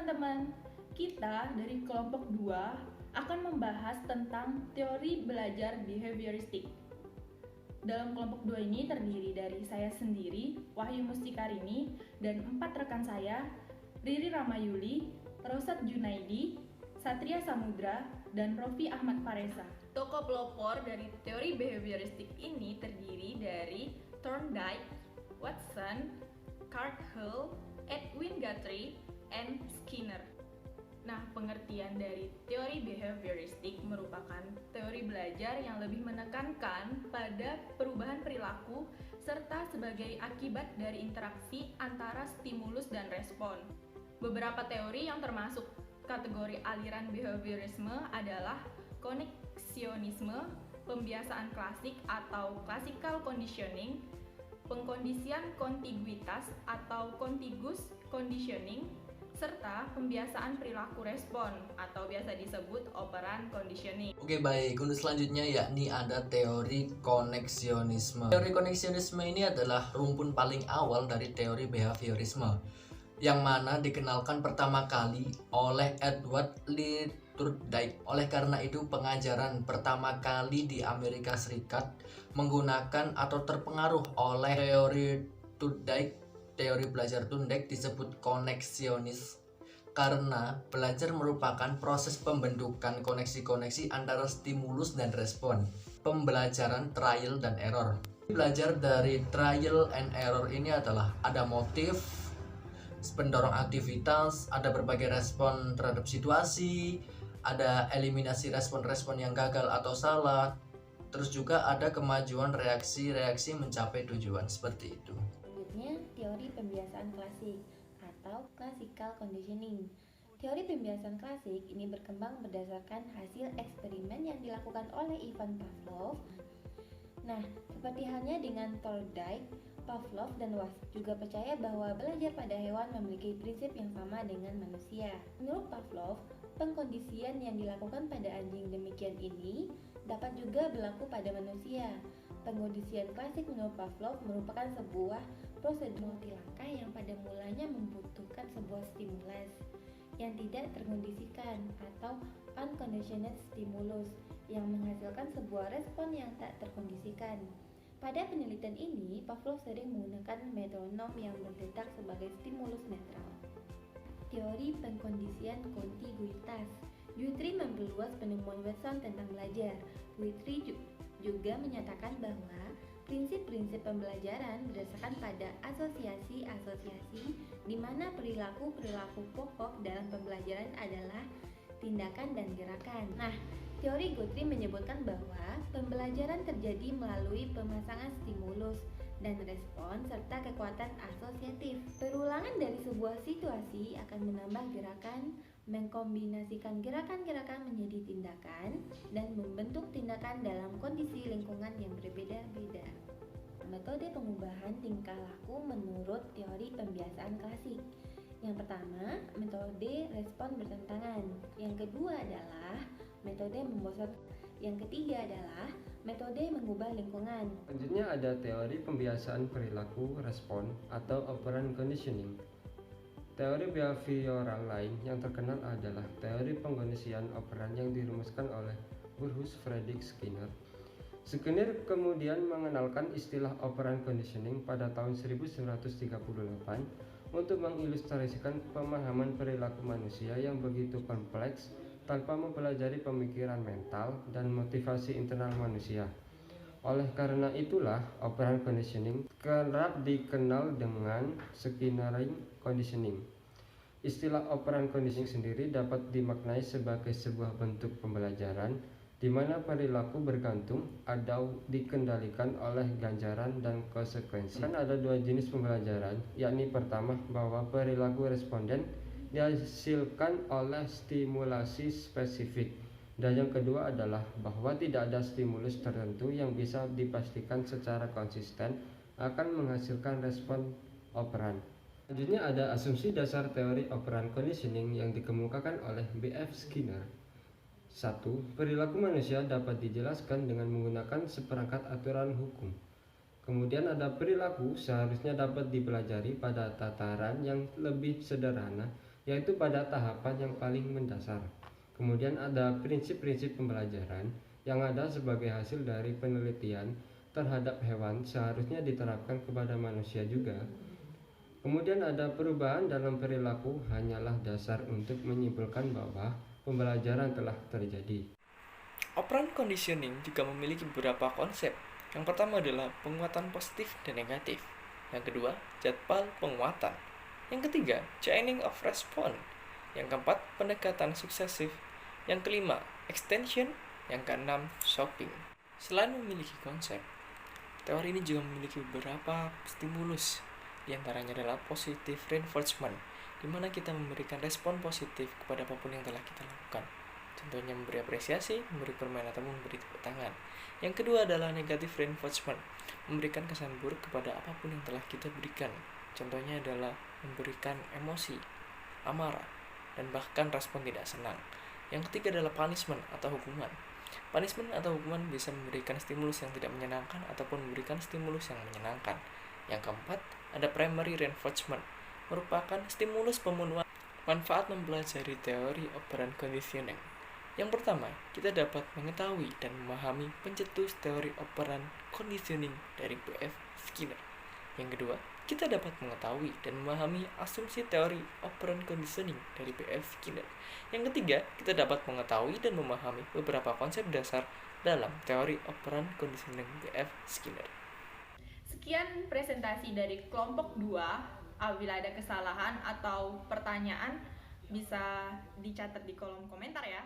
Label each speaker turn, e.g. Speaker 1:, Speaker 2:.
Speaker 1: teman-teman, kita dari kelompok 2 akan membahas tentang teori belajar behavioristik. Dalam kelompok 2 ini terdiri dari saya sendiri, Wahyu Mustikarini, dan 4 rekan saya, Riri Ramayuli, Rosat Junaidi, Satria Samudra, dan Rofi Ahmad Faresa. Tokoh pelopor dari teori behavioristik ini terdiri dari Thorndike, Watson, Carthull, Edwin Guthrie, and Skinner. Nah, pengertian dari teori behavioristik merupakan teori belajar yang lebih menekankan pada perubahan perilaku serta sebagai akibat dari interaksi antara stimulus dan respon. Beberapa teori yang termasuk kategori aliran behaviorisme adalah koneksionisme, pembiasaan klasik atau classical conditioning, pengkondisian kontiguitas atau contiguous conditioning, serta pembiasaan perilaku respon atau biasa disebut operant conditioning.
Speaker 2: Oke, baik, untuk selanjutnya yakni ada teori koneksionisme. Teori koneksionisme ini adalah rumpun paling awal dari teori behaviorisme, yang mana dikenalkan pertama kali oleh Edward Lee Thorndike. Oleh karena itu, pengajaran pertama kali di Amerika Serikat menggunakan atau terpengaruh oleh teori Thorndike. Teori belajar Thorndike disebut koneksionis karena belajar merupakan proses pembentukan koneksi-koneksi antara stimulus dan respon. Pembelajaran trial dan error. Belajar dari trial and error ini adalah ada motif, pendorong aktivitas, ada berbagai respon terhadap situasi, ada eliminasi respon-respon yang gagal atau salah, terus juga ada kemajuan reaksi-reaksi mencapai tujuan, seperti itu.
Speaker 3: Selanjutnya, teori pembiasaan klasik atau classical conditioning. Teori pembiasaan klasik ini berkembang berdasarkan hasil eksperimen yang dilakukan oleh Ivan Pavlov. Nah, seperti halnya dengan Thorndike, Pavlov dan Watson juga percaya bahwa belajar pada hewan memiliki prinsip yang sama dengan manusia. Menurut Pavlov, pengkondisian yang dilakukan pada anjing demikian ini dapat juga berlaku pada manusia. Pengkondisian klasik menurut Pavlov merupakan sebuah prosedur multilangkah yang pada mulanya membutuhkan sebuah stimulus yang tidak terkondisikan atau unconditioned stimulus yang menghasilkan sebuah respon yang tak terkondisikan. Pada penelitian ini, Pavlov sering menggunakan metronom yang berdetak sebagai stimulus netral. Teori pengkondisian kontiguitas. Guthrie memperluas penemuan Watson tentang belajar. Guthrie juga menyatakan bahwa prinsip-prinsip pembelajaran berdasarkan pada asosiasi-asosiasi di mana perilaku-perilaku pokok dalam pembelajaran adalah tindakan dan gerakan. Nah, teori Guthrie menyebutkan bahwa pembelajaran terjadi melalui pemasangan stimulus dan respon serta kekuatan asosiatif. Perulangan dari sebuah situasi akan menambah gerakan, mengkombinasikan gerakan-gerakan menjadi tindakan, dan membentuk tindakan dalam kondisi lingkungan yang berbeda-beda. Metode pengubahan tingkah laku menurut teori pembiasaan klasik. Yang pertama, metode respon bertentangan. Yang kedua adalah metode membosankan. Yang ketiga adalah metode mengubah lingkungan.
Speaker 4: Selanjutnya ada teori pembiasaan perilaku respon atau operant conditioning. Teori behavioral lain yang terkenal adalah teori pengkondisian operan yang dirumuskan oleh Burrhus Frederick Skinner. Skinner kemudian mengenalkan istilah operant conditioning pada tahun 1938 untuk mengilustrasikan pemahaman perilaku manusia yang begitu kompleks tanpa mempelajari pemikiran mental dan motivasi internal manusia. Oleh karena itulah, operant conditioning kerap dikenal dengan Skinnerian conditioning. Istilah operant conditioning sendiri dapat dimaknai sebagai sebuah bentuk pembelajaran di mana perilaku bergantung atau dikendalikan oleh ganjaran dan konsekuensi. Kan ada dua jenis pembelajaran, yakni pertama bahwa perilaku responden dihasilkan oleh stimulasi spesifik, dan yang kedua adalah bahwa tidak ada stimulus tertentu yang bisa dipastikan secara konsisten akan menghasilkan respon operan. Selanjutnya ada asumsi dasar teori operant conditioning yang dikemukakan oleh B.F. Skinner. 1. Perilaku manusia dapat dijelaskan dengan menggunakan seperangkat aturan hukum. Kemudian ada perilaku seharusnya dapat dipelajari pada tataran yang lebih sederhana yaitu pada tahapan yang paling mendasar. Kemudian ada prinsip-prinsip pembelajaran yang ada sebagai hasil dari penelitian terhadap hewan seharusnya diterapkan kepada manusia juga. Kemudian ada perubahan dalam perilaku hanyalah dasar untuk menyimpulkan bahwa pembelajaran telah terjadi.
Speaker 5: Operant conditioning juga memiliki beberapa konsep. Yang pertama adalah penguatan positif dan negatif. Yang kedua, jadwal penguatan. Yang ketiga, chaining of response. Yang keempat, pendekatan suksesif. Yang kelima, extension. Yang keenam, shopping. Selain memiliki konsep, teori ini juga memiliki beberapa stimulus. Di antaranya adalah positive reinforcement, di mana kita memberikan respon positif kepada apapun yang telah kita lakukan. Contohnya memberi apresiasi, memberi permen, atau memberi tepuk tangan. Yang kedua adalah negative reinforcement, memberikan kesan buruk kepada apapun yang telah kita berikan. Contohnya adalah memberikan emosi, amarah, dan bahkan respon tidak senang. Yang ketiga adalah punishment atau hukuman. Punishment atau hukuman bisa memberikan stimulus yang tidak menyenangkan ataupun memberikan stimulus yang menyenangkan. Yang keempat, ada primary reinforcement, merupakan stimulus pemenuhan manfaat mempelajari teori operant conditioning. Yang pertama, kita dapat mengetahui dan memahami pencetus teori operant conditioning dari B.F. Skinner. Yang kedua, kita dapat mengetahui dan memahami asumsi teori operant conditioning dari B.F. Skinner. Yang ketiga, kita dapat mengetahui dan memahami beberapa konsep dasar dalam teori operant conditioning B.F. Skinner.
Speaker 1: Sekian presentasi dari kelompok 2. Apabila ada kesalahan atau pertanyaan bisa dicatat di kolom komentar ya.